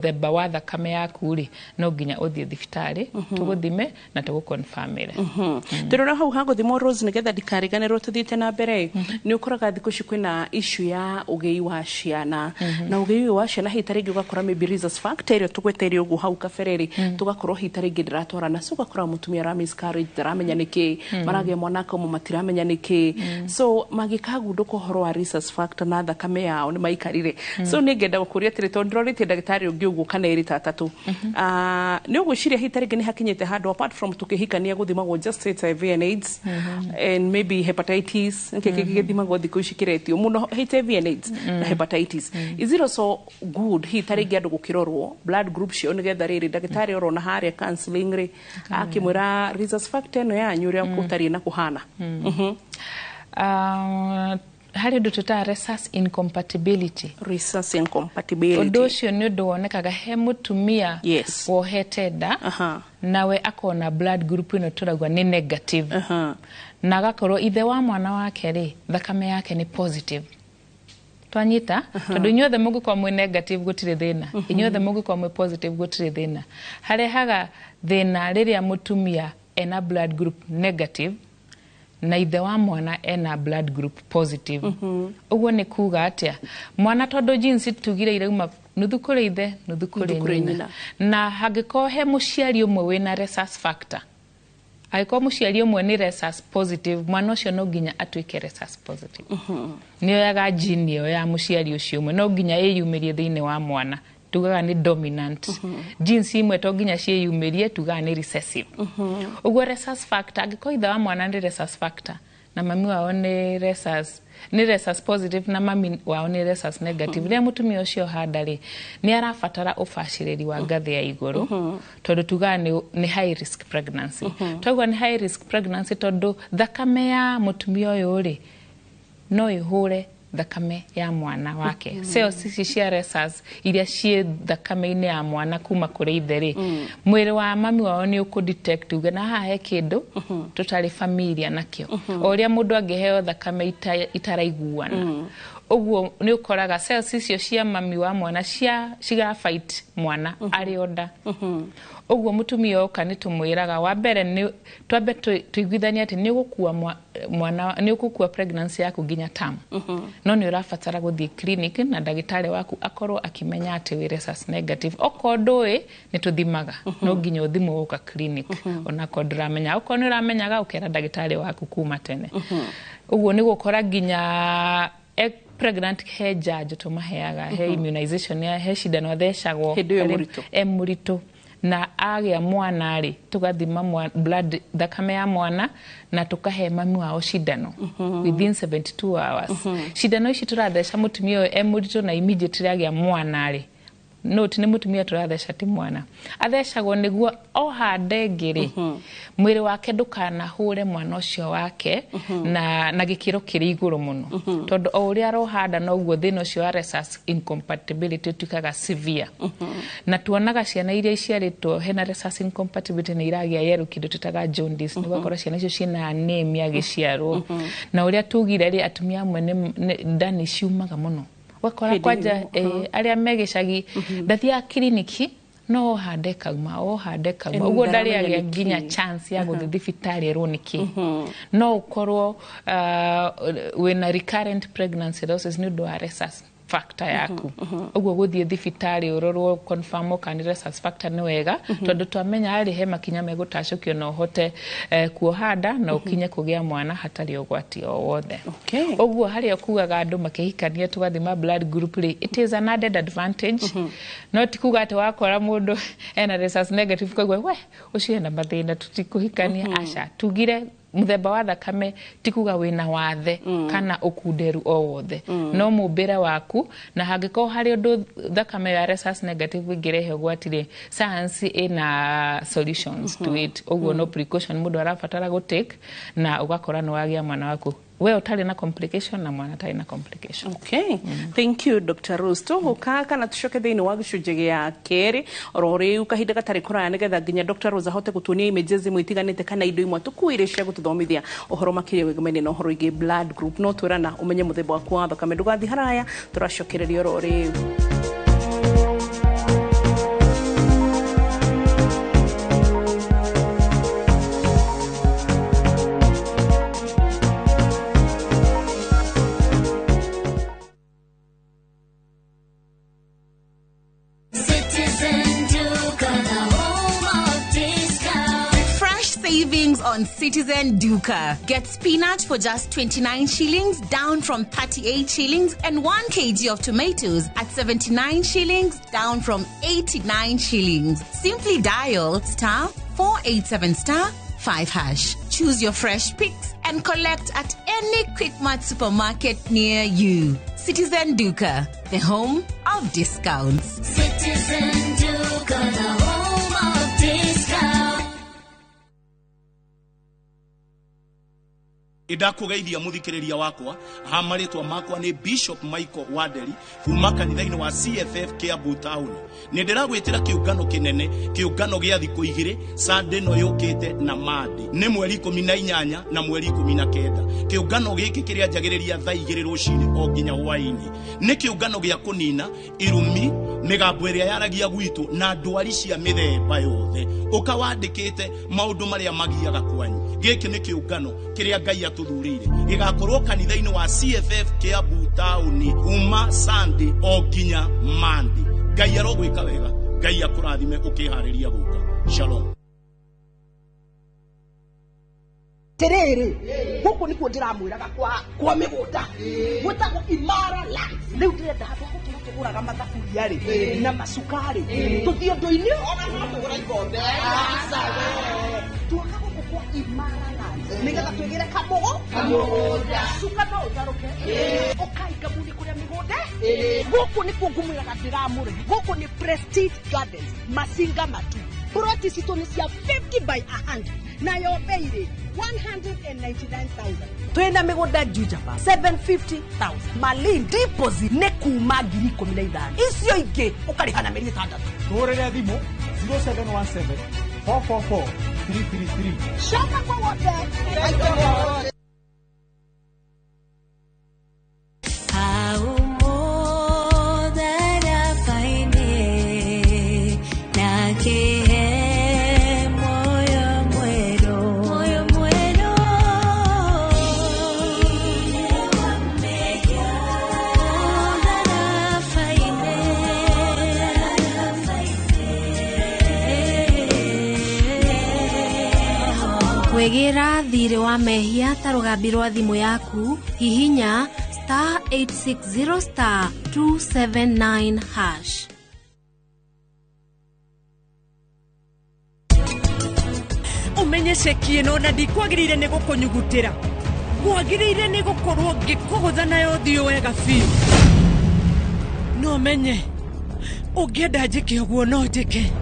themba wa thakame yaku ri no nginya uthie thibitari tuguthime na tugukonfirmire turora hau haguthimo Rose nigetha ndikariganirwo tuthiite na mbere ni ukoraga thiku ici kwina issue ya ugei wa ciana na ugei wa ciana hitaringi ugakora maybe rhesus factor tugweteire ugu hau kabereri tugakorwo hitaringi ndiratwara na so ugakora mutumia ra miscarriage ndaramenya niki maragia mwana ko matiramenya niki so magikagunduka horo wa rhesus factor na thakame yao ni maikarire so ni ngenda gukuria tiri tondorite ndagitari ungi ugu kana iri tatatu ni ugwiciria hitaringi ni hakinyete handu apart from tukihikania guthimagwo just HIV and AIDS and maybe hepatitis ngikigithimagwo thiku ici kiretio muno HIV and AIDS na hepatitis is it also good hitaringi andu gukirorwo blood group cio nigetha riri ndagitari orona haria counseling ri akimwira rhesus factor no yanyu ria kutari na kuhana hari undu tuta rhesus incompatibility undu ucio ni undu wonekaga he mutumia wohete nda nawe akona blood group ino turagwa ni negative na agakorwo ithe wa mwana wake ri thakame yake ni positive twanyita tondu inyuothe mungikwa mwi negative gutire thina inyuothe mungikwa mwi positive gutire thina harehaga thina riria mutumia ena blood group negative na ithe wa mwana ena blood group positive uguo ni kuga atia mwana tondu genes tugire irauma nuthu kuri ithe nuthu kuri nyina na hangiko he muciari umwe wina rhesus factor aiko muciari umwe ni rhesus positive mwana ucio no nginya atuike rhesus positive ni oyaga gene yo ya muciari ucio umwe no nginya iyumirie thiini wa mwana tugaga ni dominant genes imwe to nginya cieyumirie tugaga ni recessive uguo rhesus factor angiko ithe wa mwana ni rhesus factor na mami wao ni rhesus positive na mami wao ni rhesus negative ria mutumia ucio handari ni arafatara ufashiriri wa ngathi ya iguru tondu tugaga ni high risk pregnancy togwa ni high risk pregnancy tondu thakame ya mutumia uyu ri no ihure thakame ya mwana wake cells ici cia rhesus iria cie thakame-ini ya mwana kuma kuri itheri mwiri wa mami wao ni ukudetect uge na hahe kindu tutari familia nakio oria mundu angiheo thakame itaraiguana uguo ni ukoraga cells icio cia mami wa mwana ciga fight mwana ari onda uguo mutumia oka ni tumwiraga wa mbere ni twambe tuiguithania ati ni gukua mwana ni gukua pregnancy yaku nginya term no ni urafatara guthie clinic na ndagitari waku akorwo akimenya ati wi rhesus negative okondoi ni tuthimaga no nginya uthimwo uka clinic ona kodramenya okoni uramenyaga ukera ndagitari waku kuma tene uguo ni gukora nginya pregnant he judge tumaheaga he immunization ya he shindano thecagwo murito na agia mwana ri tugathima blood thakame ya mwana na tukahe mami wao shindano within 72 hours shindano ici turatheca mutumia uyu murito na immediately agia mwana ri no tine mutumia turatheca ti mwana athecagwo niguo ohande ngiri mwiri wake ndukana hure mwana ucio wake na gikiro kiri iguru muno tondu o uria rohanda no guo thina ucio wa rhesus incompatibility tukaga severe na tuonaga ciana iria iciaritwo hena rhesus incompatibility ni iragia yeru kindu tutaga jaundice ni gukora ciana icio cina anemia giciarwo na uria tugire ri atumia amwe ndani ciumaga muno wakora kwaja aria megicagi ndathia kliniki no hande kauma uguo ndari agia nginya chance ya guthi thibitari eroniki no ukorwo wina recurrent pregnancy losses ni undu wa rhesus factor yaku uguo guthie thibitari urorwo confirm kana rhesus factor ni wega tondu twamenya ari he makinya megutacukio no hote kuohanda na ukinye kugia mwana hatari ugwati o wothe uguo hari okugaga andu makihikania tugathima blood group ri it is an added advantage not kuga ati wakora mundu ena rhesus negative kogwe we ucio na mathina tutikuhikania aca tugire muthemba wa thakame tikuga wina wathe kana ukunderu o wothe no mumbire waku na hangiko hari undu thakame ya rhesus negative ngirehe gwatire science ina solutions to it uguo no precaution mundu arafatara go take na ugakora no wagia mwana waku we utari na complication na mwana tari na complication thank you Dr. Rose to kaka na tushoke thini wa gicunje gia keri orori ukahinda gatari kuraya nigetha nginya Dr. Rose ahote gutunia images mwitiganite kana indo imwe tukuire cia gututhomithia ohoro makiria wegumene no ohoro igi blood group no twirana umenye muthemba waku wa thakame ndugathi haraya turacokereria orori Citizen Duka, the home of discount. Fresh savings on Citizen Duka. Get spinach for just 29 shillings, down from 38 shillings, and 1 kg of tomatoes at 79 shillings, down from 89 shillings. Simply dial *487*5#. Choose your fresh picks and collect at any Quickmart supermarket near you. Citizen Duka, the home of discounts. Citizen Duka, the home of discount. Idakugeithia muthikiriria wakwa hamaritwa makwa ni Bishop Michael Waderi kuma kanitha-ini wa CFF Kiambu Town. Ni ndiragwitira kiungano kinene, kiungano gia thiku igiri, Sunday no yukite na Monday. Ni mweri 18 na mweri 19. Kiungano giki kiria njagiriria thaa 2 rucini o nginya hwaini. Ni kiungano gia kunina irumi migambo iria yaragia gwitu na ndwari cia mithemba yothe. Ukawandikite maundu maria magiaga kwanyu. Giki ni kiungano kiria Ngai atuthurire igakorwo kanitha-ini wa CFF Kiambu Town kuma Sunday o nginya Monday. Ngai arogwika wega, Ngai akurathime ukihariria guka. Shalom. Terere huko niko ndiramwiraga kwa migunda gwetagwo Imara Lands riu ndirenda handu tuguraga mathaburia ri na macukari tuthio ndoini ona no tugura ikombe tukaga kwa Imara Lands nigetha twigire kamugo suka no utaruke ukai kamuni kuria migunda guku niko ngumwiraga ndiramure guku ni Prestige Gardens Masinga Matu ploti cito ni cia 50 by 100 na yo beire 199,000. Twenda migunda Jujapa 750,000. Malin deposit ne kuma 15,000. Icio ingi ukarihana meri 6. Torere thimu 0717 444 333. Shaka kwa wote. Wegera thire wa mehia ta rugambi rwa thimu yaku hihinya *860*279#. Umenyeshekie no na ndikwagirire ni gukunyugutira gwagirire ni gukorwo ngikuhutha nayo thio wega fi no menye ungienda njike uguo no njike.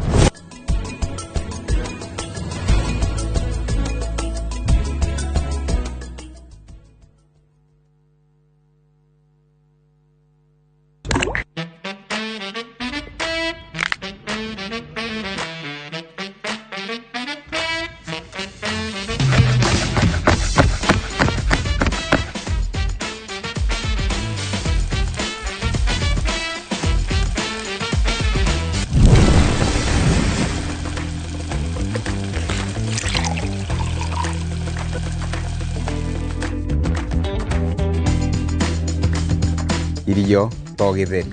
Irio to githeri.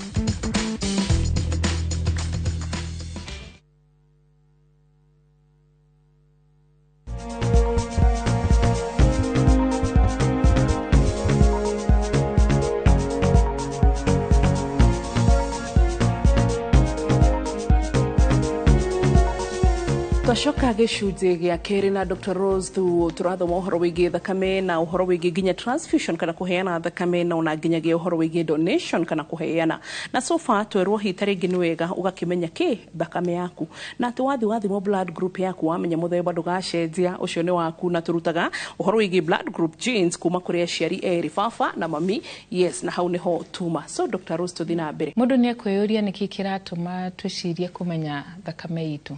Twashoka gicunje gia keri na Dr. Rose turathoma uhoro wigi thakame na uhoro wigi ginya transfusion kana kuheana thakame na ona ginya gia uhoro wigi donation kana kuheana na so far twerwo hitari ngi ni wega ugakimenya ki thakame yaku na wathi mo blood group yaku wamenya muthemba ndugacenjia ucio ni waku na turutaga uhoro wigi blood group genes kuma kuri aciari eri baba na mami yes na hau niho tuma. So Dr. Rose tuthina mbere mundu ni akwiyuria niki kiratuma twicirie kumenya thakame itu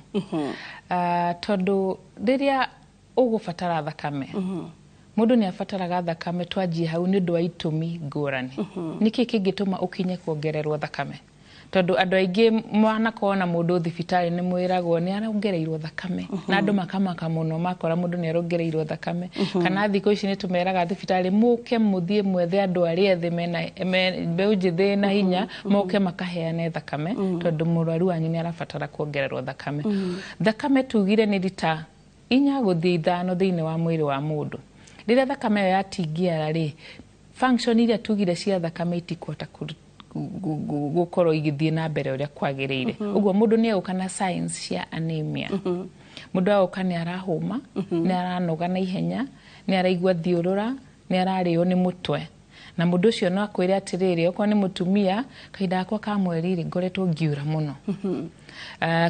tondu riria ugubatara thakame mundu ni abataraga thakame twanjie hau ni ndu wa itumi ngurani niki kingituma ukinye kuongererwo thakame tondu andu aingi mwana kona mundu thibitari ni mwiragwo ni arongereirwo thakame na andu makamaka muno makora mundu ni arongereirwo thakame kana thiko ici ni tumeraga thibitari muke muthie mwethe andu ari ethe mena mbeu njithi na hinya muke makaheane thakame tondu murwaru wanyu ni arabatara kuongererwo thakame thakame tugire ni lita 4 guthii 5 thiini wa mwiri wa mundu rira thakame yatingiara ri function iria tugire cia thakame itikota gukorwo igithie na mbere uria kwagiriire uguo mundu ni ukana signs cia anemia mundu auka ni arahuma ni aranoga na ihenya ni araigua thiurura ni arario ni mutwe na mundu ucio no akwire atiriri okwa ni mutumia kaida akwa ka mweri ri ngoretwo ngiura muno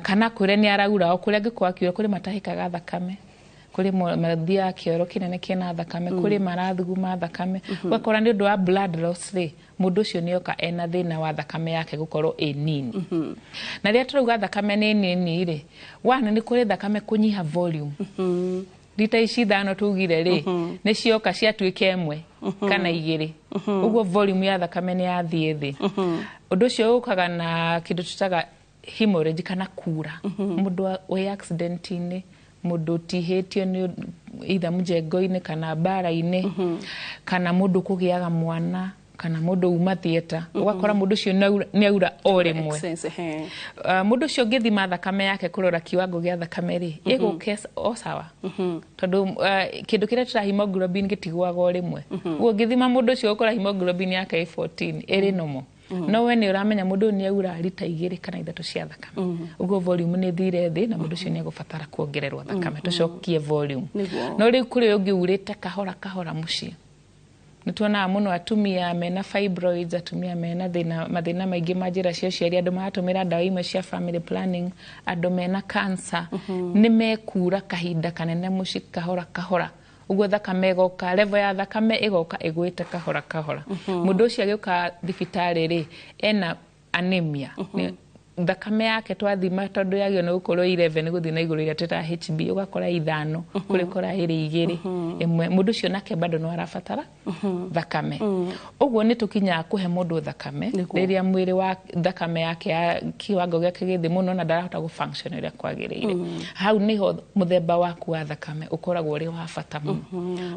kana kure ni araura okuria ngikwa kiura kuri matahikaga thakame kuri mathia kioro kinene kina thakame kuri marathuguma thakame wakora ni undu wa blood loss ri mundu ucio ni oka ena thina wa thakame yake gukorwo nini na ria turuga thakame ni nini ri wana ni kuri thakame kunyiha volume lita ici 5 tugire ri ni cioka ciatuike 1 kana 2 uguo volume ya thakame ni yathie thi undu ucio ukaga na kindu tutaga hemorrhage kana kura mundu we accident ini mundu tihetio ni either mujengo-ini kana bara-ini kana mundu kugiaga mwana kana mundu uma theater ugakora mundu cio ni aura o rimwe mundu cio ngithima thakame yake kurora kiwango gia thakame ri iguke o sawa tondu kindu kiria tira hemoglobin gitigwaga o rimwe ugo ngithima mundu cio ukora hemoglobin yake 14 iri nomo no we ni uramenya mundu ni aura lita 2 kana 3 cia thakame ugo volume ni thire thi na mundu cio ni agubatara kuongererwa thakame tucokie volume no ri kuri ungi urite kahora kahora mucie nituona muno atumia mena fibroids atumia mena mathina maingi majira cia ciari andu matumira dawa imwe cia family planning andu mena cancer ni mekura kahinda kanene mucie kahora kahora ugo thakame goka level ya thakame igoka igwite kahora kahora mundu ucio agioka thibitari ri ena anemia thakame yake twathima tondu yagio no gukorwo 11 guthi na iguru ira teta HB ugakora 5 kuri kora iri 2 imwe mundu ucio nake bado no arabatara thakame uguo ni tukinya kuhe mundu thakame riria mwiri wa thakame yake kiwango giake githi muno na ndarahota gu function iria kwagiriire hau niho muthemba waku wa thakame ukoragwo uri wa bata muno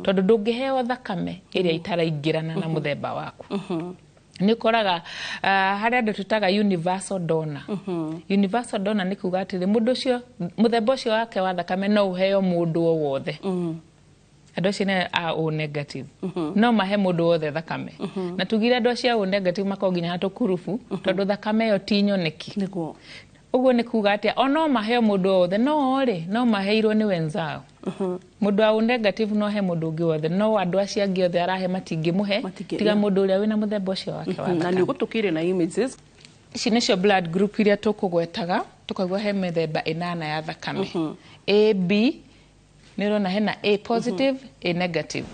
tondu ndungiheo thakame iria itaraingirana na muthemba waku ni koraga hari andu tutaga universal donor universal donor ni kuga atiri mundu cio muthemba cio wake wa thakame no uheo mundu o wothe andu cio ni O negative no mahe mundu wothe thakame na tugire andu cio O negative makonginya hatukurufu tondu thakame yo tinyoneki niguo uguo ni kuga atia ono mahe mundu wothe no ri no maheirwo ni wenzao mundu wa negative no he mundu ungi wothe no andu acio angi othe arahe matingimuhe tiga mundu uria wina muthemba ucio wake wa thakame na ni gutukire na images ici nicio blood group iria tukugwetaga tukagwa he mithemba 8 ya thakame AB nirona hena A positive A negative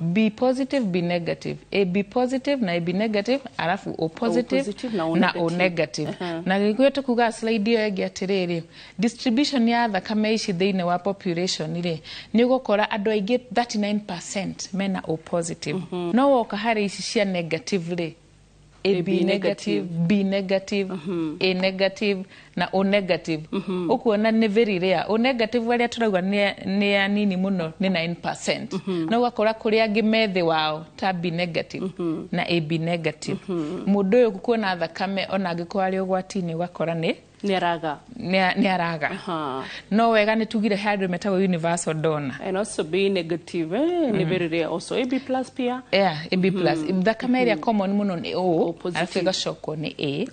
B positive B negative AB positive na AB negative alafu O positive na O negative na gikuye tukuga slide iyo egi atiriri distribution ya thakame ici thiine wa population ri ni gukora andu aingi 39% mena O positive no woka hari ici cia negative ri AB negative, B negative, A negative na O negative. Ukuona ni very rare. O negative waria turauga ni anini muno ni 9%. Na ugakora kuri angi methe wao ta B negative na AB negative. Mundu uyu kuona thakame ona angikwa ari ugwatini ugakora ni araga no wega ni tugire hard metago universal donor and also B negative ni very rare also AB plus pia AB plus thakame area common muno ni O afika shoko ni A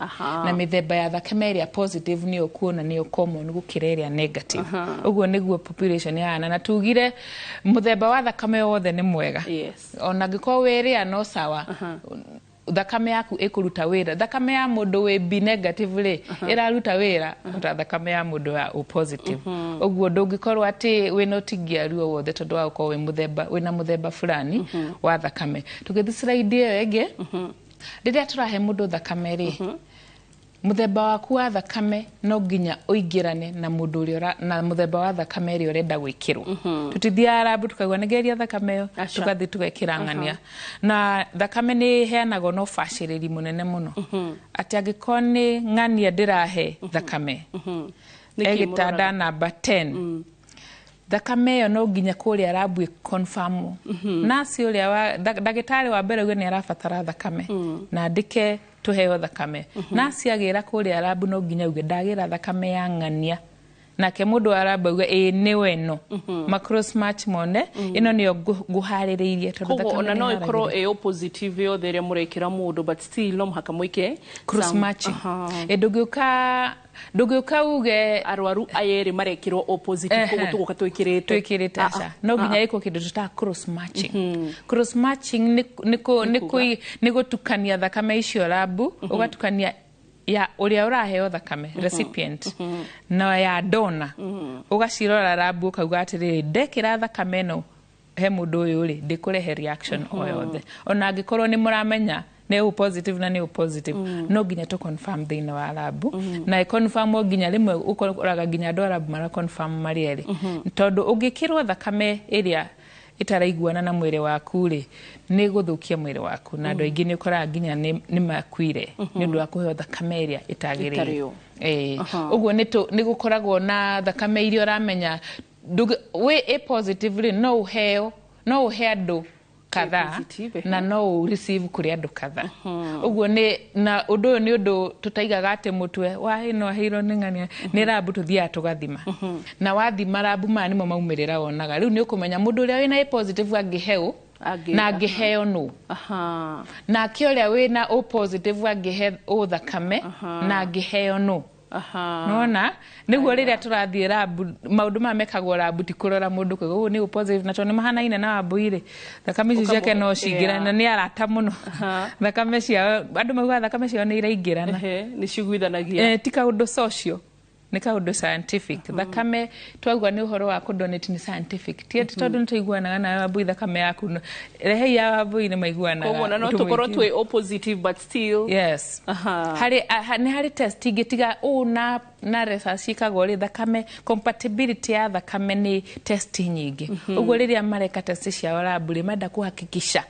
na mithemba ya thakame area positive ni okuona ni common gukira area negative uguo niguo population yana na tugire muthemba wa thakame wothe ni mwega ona ngikwa weria no sawa thakame yaku ikuruta wira thakame ya mundu we B negative ri iraruta wira uta thakame ya mundu wa O positive uguo ndungikorwo ati we no tigiaru wothe tondu wa uko we muthemba wina muthemba fulani wa thakame tugithi slide iyo ege riria turahe mundu thakame ri muthemba waku wa thakame no nginya uingirane na mundu uria na muthemba wa thakame ri urenda gwikirwo tutithia lab tukaigwa negeria thakame yo tukathi tugekira ng'ania na thakame ni heanago no baciriri munene muno ati angikoni ng'ania ndirahe thakame egitanda namba 10 thakame yo no nginya kuria lab confirm nasi uria dagitari wa mbere gwe ni arabatara thakame na ndike tuheo thakame nasi agira kuria lab no nginya uge ndagira thakame ya ng'ania nake mundu arabauga ni weno macross match mone ino niyo guhaririirie tondu thakame ona no ikoro positive yo there murekira mundu but still no mhaka muike cross matching ndugiuka uge arwaru ayeri marekirwo oppositive koguo tuguka twikirite no nginya iko kindu tuta cross matching cross matching ni gutukania thakame icio labu ugatukania ya uria uraheo thakame recipient na ya donor ugacirora labu ukauga atiri ndekira thakame no he mundu uyu ri ndikurehe reaction o yothe ona angikorwo ni muramenya ne positive na ne positive no ginya to confirm thina wa lab na confirm ginya rimwe ukoraga ginya do lab mara confirm mariere tondu ungikirwa thakame iria itaraiguana na mwire waku ri ni guthukia mwire waku na ndo ingi ni ukora ginya ni makwire ni ndu akuheo thakame iria itagirire uguo ni gukoragwo na thakame iria uramenya we a positive ri no he andu kadha na no receive kuri andu kadha uguo ni na undu ni undu tutaigaga ate mutwe wa ino hiro ningania ni lab tuthia tugathima na wathima lab mani mo maumirira wonaga riu ni ukumenya mundu uria wina a positive angiheo na angiheo no na kioria wina o positive angihe o thakame na angiheo no nona niguo riria turathie lab maundu mamekagwo lab tikurora mundu kwego ni positive na tone mahana ina na abuire thakame ciake no cingirana ni arata muno thakame cia andu mauga thakame cia ni iraingirana ni ciguithanagia ti kaundu social ni kaundu scientific thakame twagwa ni uhoro wa kudonate ni scientific ti tondu nitaiguanaga na abu thakame yaku rehe ya abu ni maiguanaga koguo no tukorwo twi o positive but still yes hari test igitiga na research ikagwo ri thakame compatibility ya thakame ni test nyingi uguo riria mareka test cia lab ri menda kuhakikisha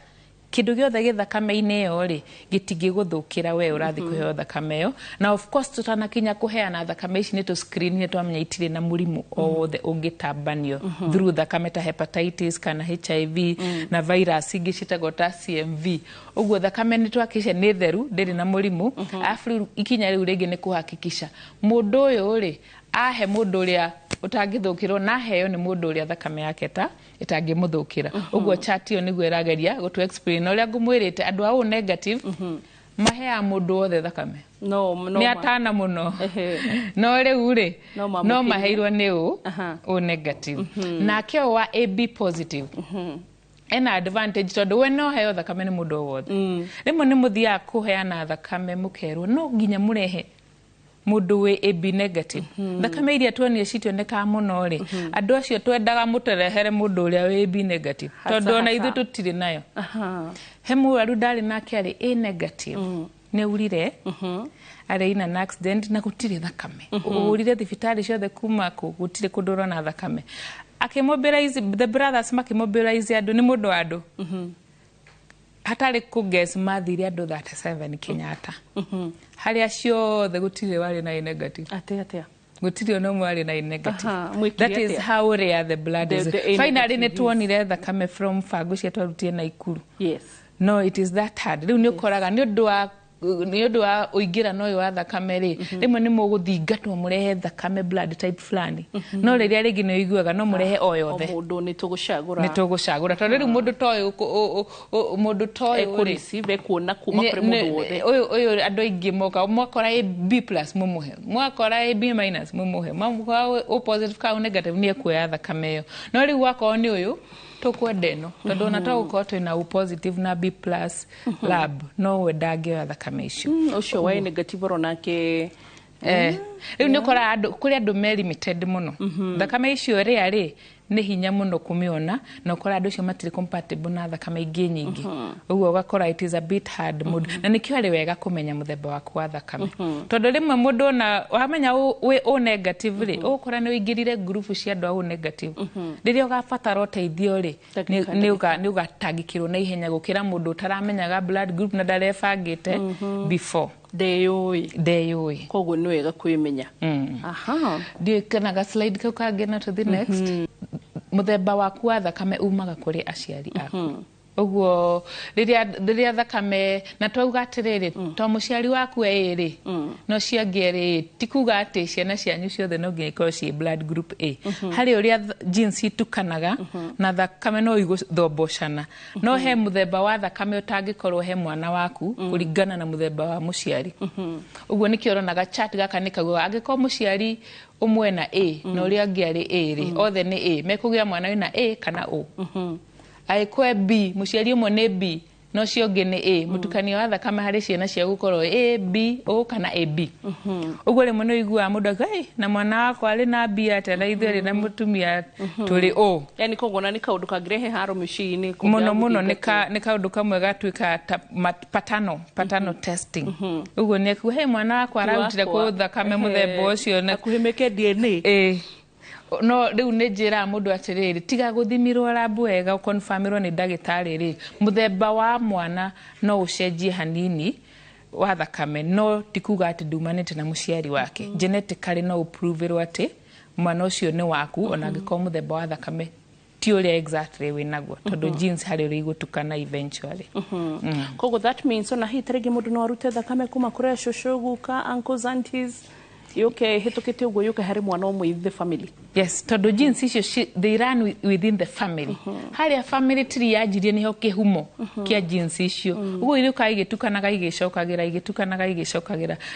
kindu giothe githakame-ini yo ri gitingiguthukira we urathi kuheo thakame yo na of course tutanakinya kuheana thakame ici ni to screen ni twamenya itire na murimu o wothe ungitambanio through thakame ta hepatitis kana HIV na virus ingi citagwo ta CMV uguo thakame ni twakisha ni theru ndiri na murimu afu ikinya riu ringi ni kuhakikisha mundu uyu ri ahe mundu uria utangithukirwo na heo ni mundu uria thakame yake ta itangimuthukira uguo chat yo niguo irageria gutu explain uria ngumwirite andu au negative mahea mundu wothe thakame no ni atana muno no riu ri no maheirwo ni o negative na kio wa AB positive ena advantage tondu we no heo thakame ni mundu wothe rimwe ni muthia kuheana thakame mukerwo no nginya murehe mundu we AB negative thakame iria tuonie citioneka muno ri andu acio twendaga muterehere mundu uria we AB negative tondu ona ithu tutiri nayo he mwaru ndari nake ari A negative ne urire ari ina an accident na gutire thakame urire thibitari ciothe kuma ku gutire kundurwa na thakame akimobilize the brothers makimobilize andu ni mundu andu hatari ku guess mathiri andu 37 Kenyatta hari acio the gutire wari na negative atia gutire no mwari na negative that is how rare the blood is finally ne tuonire thakame from fagu cia twarutie na ikuru yes no it is that hard riu ni ukoraga ni undu wa uingira no wa thakame ri rimwe ni muguthingatwo murehe thakame blood type flani no riria ringi ni uiguaga no murehe o yothe mundu ni tugucagura tondu riu mundu toy receive kuona kuma kuri mundu wothe uyu andu aingi moka mwakora B+ mumuhe mwakora B- mumuhe mwakora o positive ka negative ni ekuya thakame yo no riu wakwa ni uyu tukwendeno tondu na twagukorwo twina u positive na B+ lab no wendange wa thakame icio ucio wa negative ronake riu ni ukora andu kuri andu me limited muno thakame icio ria ri nĩ hinya mũno kũmĩona na ũkora andũ acio matirĩ compatible na thakame ingĩ nyingĩ ũguo ũgakora it is a bit hard na nĩkĩo arĩ wega kũmenya mũthemba waku wa thakame tondũ rĩmwe mũndũ na wamenya wĩ O negative rĩ ũgũkora nĩ ũingĩrire group cia andũ a O negative rĩrĩa ũgabatara ũteithio rĩ nĩ ũgatangĩkĩrwo na ihenya gũkĩra mũndũ ũtaramenyaga blood group na ndarebangĩte before ndeyũĩ koguo nĩ wega kwĩmenya ndiĩkanaga slide kau kangĩ na to the next mũthemba waku wa thakame umaga kũrĩ aciari aku ũguo rĩrĩa thakame na twauga atĩrĩrĩ to mũciari waku ĩrĩ no ciangĩrĩ ti kuga atĩ ciana cianyu ciothe no nginya ikorwo ciĩ blood group A harĩ ũrĩa genes itukanaga na thakame no igũthombocana no he mũthemba wa thakame ũtangĩkorwo he mwana waku kũringana na mũthemba wa mũciari ũguo nĩkĩo ũronaga chart gaka nĩ kaguo angĩkorwo mũciari ũmwe na A na ũrĩa ũngĩ arĩ A rĩ othe nĩ A mekũgĩa mwana wĩna A kana O aikwe B mũciari ũmwe nĩ B no cio ũngĩ nĩ A mũtukanio wa thakame harĩ ciana cia gũkorwo A B O kana AB ũguo rĩmwe nĩ ũiguaga mũndũ akiuga na mwana wakwa arĩ na B atĩa na ithuĩ na mũtumia tũrĩ O yani koguo na nĩ kaũndũ kangĩrehe haro mĩciĩ-inĩ mũno nĩ kaũndũ kamwe gatuĩka paternal testing ũguo nĩ akuga he mwana wakwa ararutire kũ thakame mũthemba ũcio na kuhimeke DNA no rĩu nĩ njĩra mũndũ atĩrĩrĩ tiga gũthimirwo labu wega ũkonfamirwo nĩ ndagĩtarĩ rĩ mũthemba wa mwana no ũcenjie hanini wa thakame no tikuga atĩ ndumanĩte na mũciari wake genetically no ũproverwo atĩ mwana ũcio nĩ waku ona angĩkorwo mũthemba wa thakame ti ũrĩa exactly wĩnaguo tondũ genes harĩ ũrĩa igũtukana eventually koguo that means ona hihi tarĩngĩ mũndũ no arute thakame kuma kũrĩ cũcũ guka uncles aunties yuke hitukite ugo yuke hari mwana omwe in the family yes todo genes icio they run within the family hari a family tree yajirie niho kihumo kia genes icio ugo iri kaigitukanaga igicokagira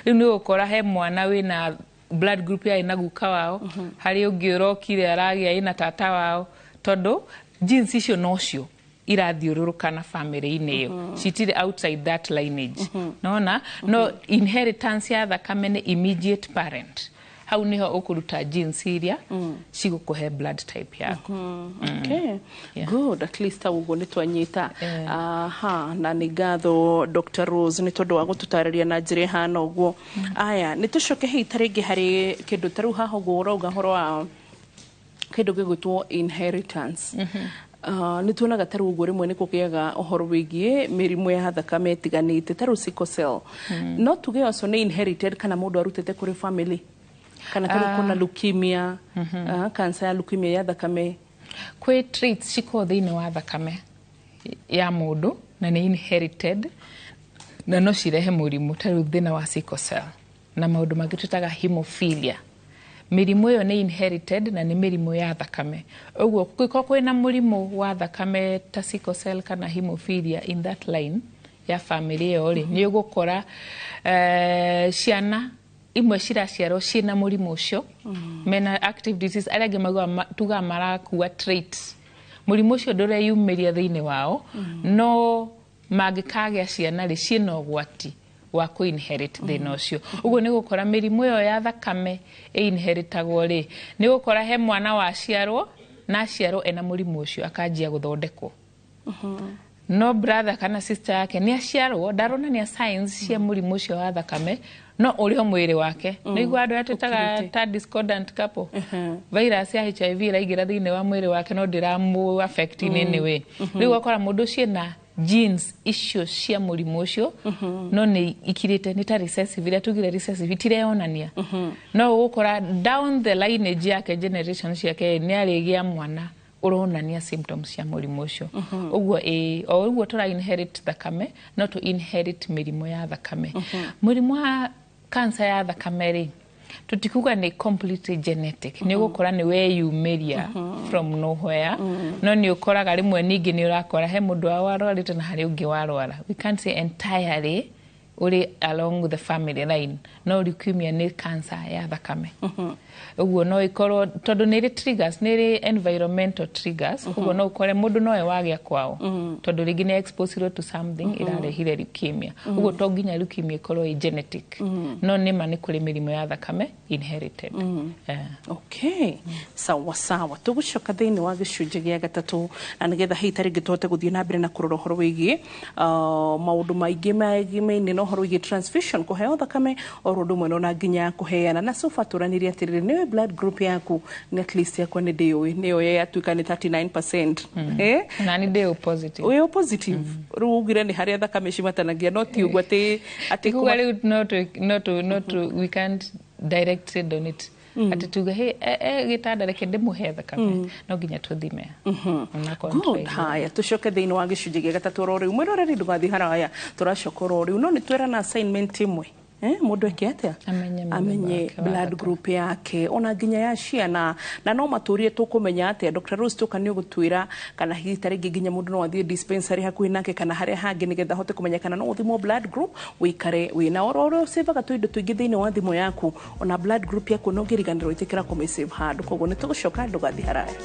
riu ni ukora he mwana wina blood group ya ina guka wao hari ungi urokire aragia ina tata wao todo genes icio nocio irathiũrũrũkana family-inĩ iyo citire outside that lineage naona no inheritance ya thakame nĩ immediate parent hau niho ũkũruta genes iria cigũkũhe blood type yaku okay good at least ugo nĩ twanyita na nĩ ngatho Dr. Rose nĩ tondũ wa gũtũtarĩria na njĩra hana ũguo aya nĩ tũcoke hihi tarĩngĩ harĩ kĩndũ tarũ haha ũguo ũrauga horo wa kĩndũ gĩgwĩtwo inheritance nĩ tuonaga tarũ ũguo rĩmwe nĩ kũgĩaga ũhoro wĩgiĩ mĩrimũ ya thakame ĩtiganĩte tarũ sickle cell no tuge also nĩ inherited kana mũndũ arutĩte kũrĩ family kana tarũ kuna leukemia cancer ya leukemia ya thakame kwĩ traits cikoragwo thĩinĩ wa thakame ya mũndũ na nĩ inherited na no cirehe mũrimũ tarũ thĩna wa sickle cell na maũndũ mangĩ twĩtaga hemophilia mĩrimũ ĩyo nĩ inherited na nĩ mĩrimũ ya thakame ũguo kũngĩkorwo kwĩna mũrimũ wa thakame ta sickle cell kana hemophilia in that line ya family ĩyo rĩ nĩ ũgũkora ciana imwe ciraciarwo ciĩna mũrimũ ũcio mena active disease arĩa angĩ tuga marakua traits mũrimũ ũcio ndũreyumĩria thĩinĩ wao no mangĩkagĩa ciana rĩ ciĩna ũgwati wa kũ-inherit thĩna ũcio ũguo nĩ gũkora mĩrimũ ĩyo ya thakame ĩ-inheritagwo rĩ nĩ gũkora he mwana waciarwo na aciarwo ena mũrimũ ũcio akanjia gũthondekwo no brother kana sister yake nĩ aciarwo ndaronania signs cia mũrimũ ũcio wa thakame no ũrĩ o mwĩrĩ wake nĩguo andũ atetaga ta discordant couple virus ya HIV ĩraingĩra thĩinĩ wa mwĩrĩ wake no ndĩramũ affect in any way rĩu ũgakora mũndũ ũcio na genes icio cia mũrimũ ũcio no nĩ ikirĩte nĩ ta recessive iria tugire recessive itireonania no ũgũkora down the lineage yake generation ciake nĩ arĩgĩa mwana uronania symptoms cia mũrimũ ũcio ũguo o ũguo tũra inherit thakame no to inherit mĩrimũ ya thakame mũrimũ wa cancer ya thakame rĩ tutikuga nĩ completely genetic nĩ gũkora nĩ weyumĩria from nowhere no nĩ ũkoraga rĩmwe ningĩ nĩ ũrakora he mũndũ warwarĩte na harĩ ũngĩ warwara we can't say entirely uri along the family line no leukemia ni cancer ya thakame uguo no ikorwo tondu ni triggers ni environmental triggers uguo no ukore mundu no ewagia kwao tondu ringi ni exposed to something irarehire leukemia uguo to nginya leukemia ikorwo genetic no ni mani kuri mirimo ya thakame inherited okay sawa sawa tugucoka thiini wa gicunje gia gatatu na nigetha hitari gitote guthie na mbere na kurora horo wigi maundu maingi maini no horo wigi transfusion kuheo thakame oro mwe na nginya kuheana na sofa turaniria atiriri ni blood group yaku ni at least yakwa ni dio ni yo yatuika ni 39% na ni dio positive we positive rugire ni haria thakame cimatanagia no ti ugwa ati not we can't direct it on it ati tuga gitanda reke ndimuhe thakame no nginya tuthime na control haya tucoke thiini wa gicunje gia gatatu rori mwiroreri ndugathi haraya turacokora rori no ni twera na assignment imwe mundu ekiatia amenye blood group yake ona nginya ya ciana na no maturie tukumenya atia Dr. Rose tukanio gutwira kana hitari nginya mundu no athie dispensary hakuhi nake kana haria hangi nigetha hote kumenya kana no uthimo blood group wikare wina oro save gatuindo tuingi thiini wa thimo yaku ona blood group yaku no ngiriganiro itikira kume save handu koguo ni tugucoka ndugathi haraya.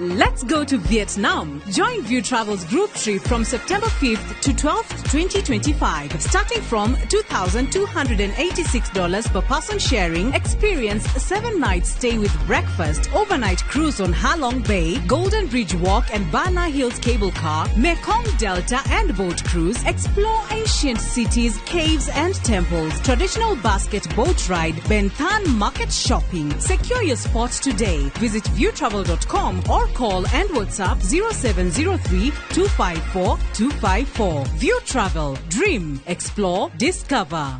Let's go to Vietnam. Join View Travel's group trip from September 5th to 12th, 2025. Starting from $2,286 per person sharing, experience 7 nights stay with breakfast, overnight cruise on Ha Long Bay, Golden Bridge Walk and Bana Hills cable car, Mekong Delta and boat cruise, explore ancient cities, caves and temples, traditional basket boat ride, Ben Thanh market shopping. Secure your spots today. Visit viewtravel.com or call and WhatsApp 0703 254 254. View Travel. Dream. Explore. Discover.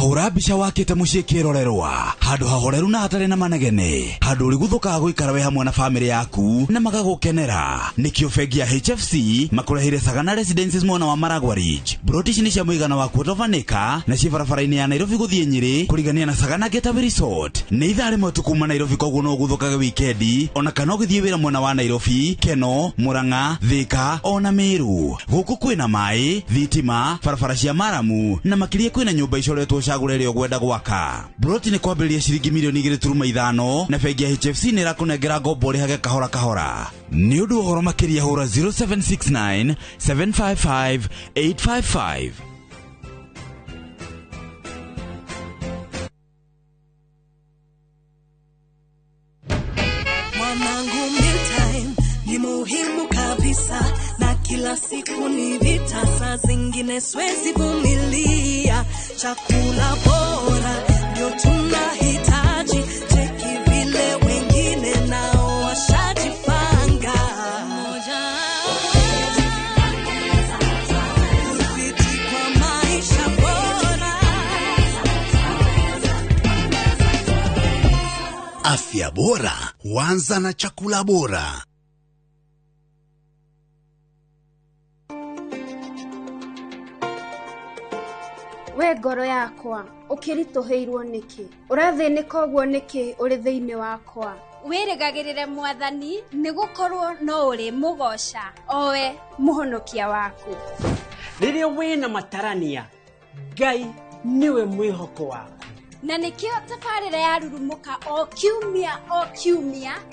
Hora bicha wakite mucie kirorerwa handu hahoreru na hatari na manegene handu uri guthuka guikara we hamwe na family yaku na magagukenera nikio fegi ya HFC makurehire Sagana Residences mwana wa Maragwa Ridge brotish ni cia muigana wa kwotovanika na cibarabara-ini ya Nairobi guthie Nyeri kurigania na Sagana Getaway Resort ni ithare mwe tukuma Nairobi koguo no guthukaga weekendi ona kana githie wira mwana wa Nairobi Keno Muranga Thika ona Meru guku kwina mai thitima barabara cia Maramu na makirie kwina nyumba icoretwo cagurere ogwenda gwaka broti ni kwambĩrĩria ciringi milioni 2.5 na bengi ya HFC ni rakunengera ngombo rĩhage kahora kahora ni ũndũ ũhoro makĩria hũra 0769 755 855. Mwanangu mealtime ni muhimu kabisa na kila siku ni vita saa zingine siwezi vumilia chakula bora ndio tunahitaji cheki vile wengine nao washajipanga ufiti kwa maisha bora afya bora huanza na chakula bora. We ngoro yakwa ukirituheirwo niki urathinika uguo niki uri thiini wakwa wirigagirire mwathani nigukorwo no uri mugoca owe muhonokia waku riria wina matarania Ngai niwe mwihoko waku na nikio tabarira ya rurumuka o kiumia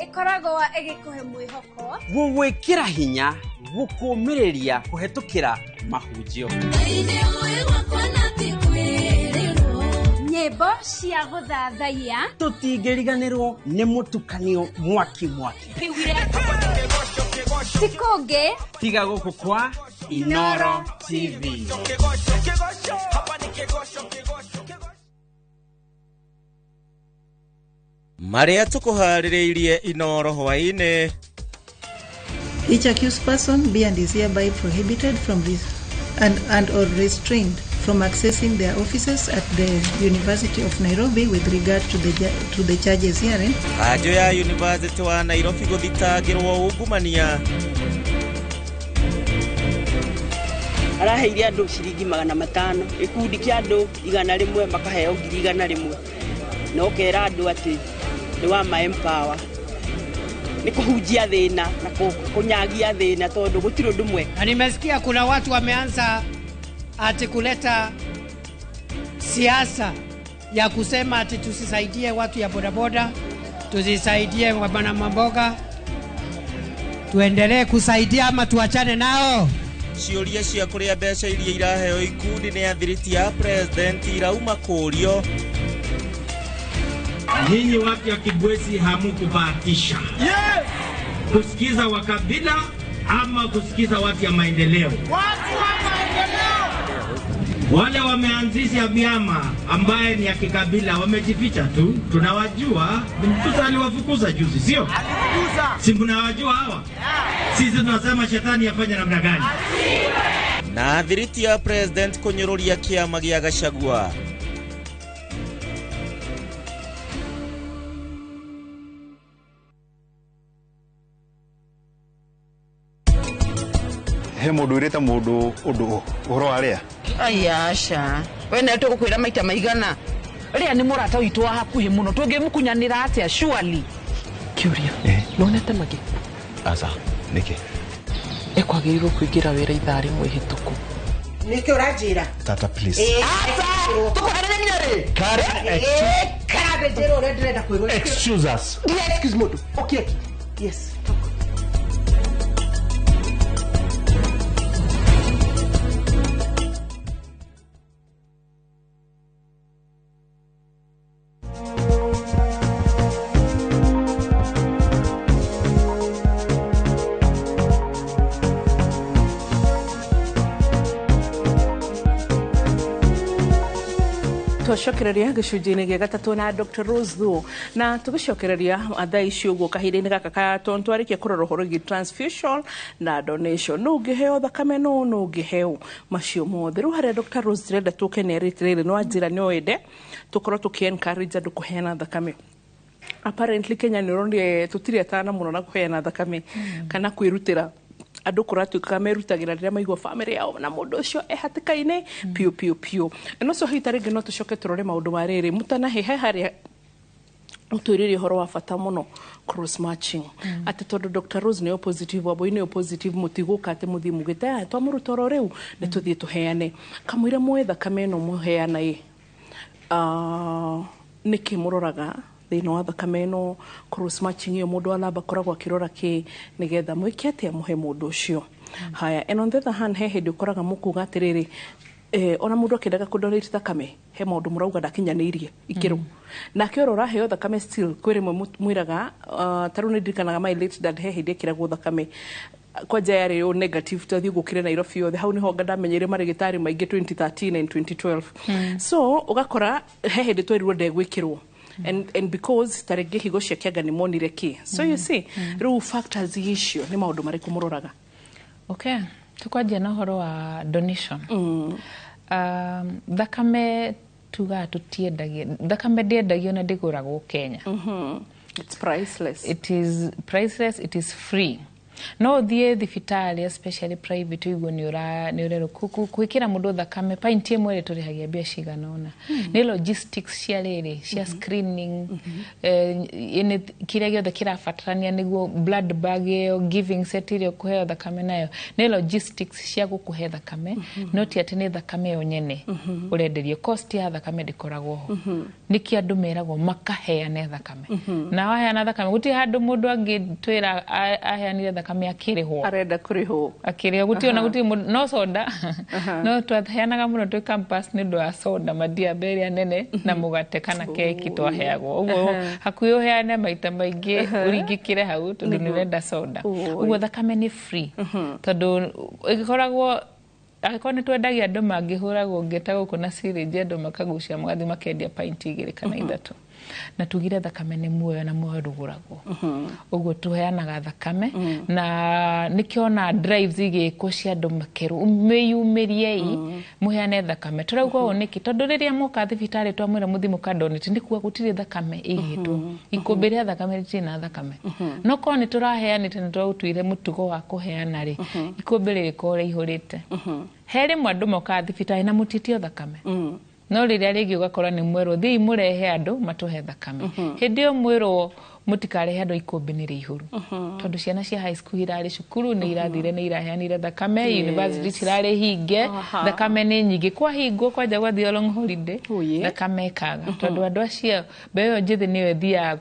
ikoragwo igikuhe mwihoko gugwikira hinya gukumiriria kuhetukira mahunjio nyimbo cia guthathaiya tutingiriganirwo ni mutukanio mwaki sikonge tiga guku kwa Inoro TV. Maria tukuhaririirie Inoro hwaine. Each accused person be and is hereby prohibited from this and or restrained from accessing their offices at the University of Nairobi with regard to the charges herein. Ajo ya University wa Nairobi guthitagirwo ungumania. araheire andu ciringi 500 ikundi kia andu 100 makaheo 100 no kera andu ati ni wa ma empower ni kuhujia thina na kunyagia thina tondu gutiro ndumwe. Na nimesikia kuna watu wameanza ati kuleta siasa ya kusema ati tusisaidie watu ya bodaboda, tusisaidie wabana mamboga, tuendelee kusaidia ama tuachane nao. Ciuria cia kuria mbeca iria iraheo ikundi ni athiriti ya president irauma kurio. Nyinyi watu ya Kibwezi hamukubahatisha kusikiza wakabila ama kusikiza watu ya maendeleo. Watu wa maendeleo wale wameanzisha vyama ambaye ni ya kikabila wamejificha tu, tunawajua. Mtuza aliwafukuza juzi, sio? Si mnawajua hawa? Sisi tunasema shetani afanye namna gani? Na athiriti ya president kunyururia kiama gia Gachagua. He mundu ireta mundu undu uhoro aria ayasha wena tugukwira maita maigana ria ni murata witu wa hakuhi muno tungimukunyanira atia surely kiuria nonete magi asa niki ekwagirirwo kuingira wira ithari mwihituku niki uranjira tata please tukuharire nyare kare jero red kwiro excuse us excuse me okay yes Tũcokereria gĩcunjĩ-inĩ gĩa gatatũ na Dr. Rose Thuo na tũgĩcokereria thaa ici ũguo kahinda-inĩ gaka ka twarĩkia kũrora ũhoro wĩgiĩ transfusion na donation. No ũngĩheo thakame no ũngĩheo macio mothe. Rĩu harĩa Dr. Rose ndĩrenda tũke nĩ rĩrĩ no njĩra nĩ wende tũkorwo tũkĩ-encourage andũ kũheana thakame. Apparently Kenya nĩ ũronire tũtirĩ atana mũno na kũheana thakame kana kwĩrutĩra andu kuratuika merutagira rĩrĩa maigua family yao na mũndũ ũcio ehatĩka-inĩ piu no so hita rĩngĩ no tũcoke tũrore maũndũ marĩrĩ mutanahe harĩa utwĩrĩrie ũhoro wa bata mũno cross matching ati tondu Dr. Rose nĩ positive waboi nĩ positive mutigũka ati muthii mugĩte twamũruta oro rĩu nĩ tũthiĩ tũheane kamũira muoe thakame ĩno mũheana nĩkĩ mũroraga thĩinĩ wa thakame ĩno cross matching iyo mũndũ alamba koragwo akĩrora kĩ nĩgetha mwĩke atĩa mũhe mũndũ ũcio haya and on the other hand he hĩndĩ ũkoraga mũkuga atĩrĩrĩ ona mũndũ akĩendaga kũdonate thakame he maũndũ mũrauga ndakinyanĩirie ikĩro nake ũrora heo thakame still kwĩ rĩmwe mwĩraga tarũ nĩ ndirikanaga my late dad he hĩndĩ ekĩragwo thakame kwanja yarĩ o negative twathi gũkire Nairobi yothe hau niho ngandamenyeire marigitari maingĩ 2013 and 2012 so ugakora he hĩndĩ twerirwo ndegwĩkĩrwo and because tarege higo cia kĩanga nĩ monire kĩ so you see rĩu factors icio nĩ maũndũ marĩkũ mũroraga okay tukwanjia na ũhoro wa donation thakame tuga tutiendagia thakame ndiendagio na ndigũragwo Kenya it's priceless it is free no thie thibitari especially private igwo ni urero kwikira mundu thakame painti imwe turihagia bia cigana ona ni logistics cia riri cia screening ine kiria giothe kirabatarania niguo blood bag yo giving set irio kuheo thakame nayo ni logistics cia gukuhe thakame no ti ati ni thakame yo nyene urenderio cost ya thakame ndikoragwo ho niki andu meragwo makaheane thakame na waheana thakame guti handu mundu angitwira aheanire thakame akirihwo arenda kurihwo akirihwo guti ona guti no soda no twaheanaga muno twi campus ni ndo soda madiaberia nene na mugate kana keki twaheagwo uguo hakuyo heane maita maingi uringikire hau tondu ni renda soda uguo thakame ni free tondu igikoragwo agĩkorwo nĩ twendagia andũ mangĩhũragwo ngeta gũkũ na syringe andũ makagucia magathi makendia pint igĩrĩ kana ithatũ na tugire thakame nĩ muoyo na muoyo ndũgũragwo ũguo tuheanaga thakame na nikiona drives igĩkwo cia andũ makeru meyumĩriei muheane thakame turauga ũũ nĩkĩ tondũ rĩrĩa moka thibitarĩ twamwĩra mũthi mũkadonate nĩkuo gũtirĩ thakame ĩigĩtwo ikũmbĩ rĩa thakame rĩtirĩ na thakame no korwo nĩ tũraheanĩte nĩ twaũtuire mũtugo wa kũheana rĩ ikũmbĩ rĩrĩkorwo rĩihũrĩte he rĩmwe andũ moka thibitarĩ na mũtitio thakame no rĩrĩa rĩngĩ ũgakora nĩ mwerwo thiĩ mũrehe andũ matũhe thakame hĩndĩ ĩyo mwĩrwo mũtikarehe andũ ikũmbĩ nĩ rĩihũru tondũ ciana cia high school irarĩ cukuru nĩ irathire nĩ iraheanire thakame university cirarĩ hinge thakame nĩ nyingĩ kwa hingwo kwanja gwathio long holiday thakame kaga tondũ andũ acio mbeyo njĩthĩ nĩyo thia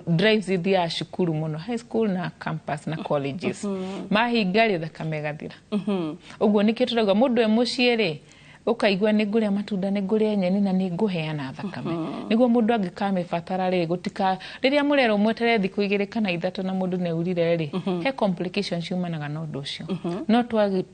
drives thia cukuru mũno high school na campus na colleges mahinga rĩ thakame gathira ũguo nĩkĩo tũrauga mũndũ e mũciĩ rĩ ukaigua nĩ ngũrĩa matunda nĩ ngũrĩa nyeni na nĩ ngũheana thakame nĩguo mũndũ angĩkamĩbatara rĩ gũtika rĩrĩa mũrero mwetere thikũ 2 kana 3 na mũndũ nĩ urire rĩ he complications humanaga na ũndũ ũcio no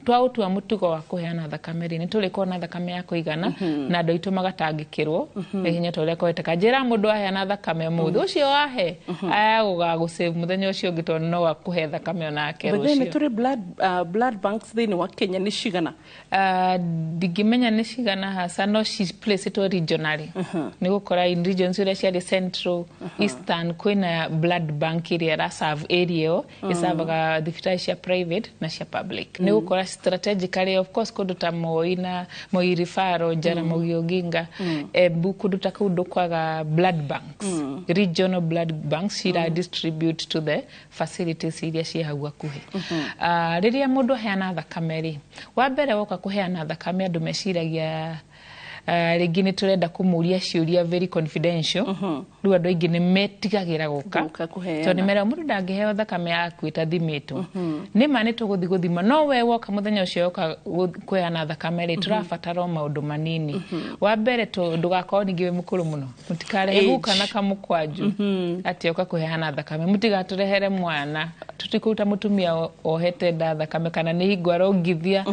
twaũtua mũtugo wa kũheana thakame rĩ nĩ tũrĩkorwo na thakame ya kũigana na andũ aitũ magatangĩkĩrwo hinya tũrĩa kweteka njĩra mũndũ aheana thakame mũthĩ ũcio wahe agũgagũsave mũthenya ũcio ũngĩ tondũ no akũhe thakame onake rũcio nĩ tũrĩ blood banks thĩinĩ wa Kenya nĩ cigana ndigimenya nĩ cigana hasa no she place it regionally nĩ gũkora in regions iria ciarĩ central eastern kwĩna blood bank iria ra serve area isavaga thibitarĩ cia private na cia public nĩ gũkora strategically of course kũndũ ta Moi na Moi referral Jaramogi Oginga kũndũ ta kũndũ kwaga blood banks regional blood banks ira distribute to the facilities iria ciĩ hau hakuhĩ rĩrĩa mũndũ aheana thakame rĩ wa mbere woka kũheana thakame andũ meciragia rĩngĩ nĩ tũrenda kũmũria ciũria very confidential rĩu andũ aingĩ nĩ metigagĩra gũka tondũ nĩ mera mũndũ ndangĩheo thakame yaku ĩtathimĩtwo nĩma nĩ tũgũthi gũthima no we woka mũthenya ũcio woka kũheana thakame rĩ tũrabatara maũndũ manini wa mbere ndũgakorwo ningĩ wĩ mũkũrũ mũno mũtikarehe guka na kamũkwanju atĩ oka kũheana thakame mũtigatũrehere mwana tũtikũruta mũtumia ohete nda thakame kana nĩ hingo arongithia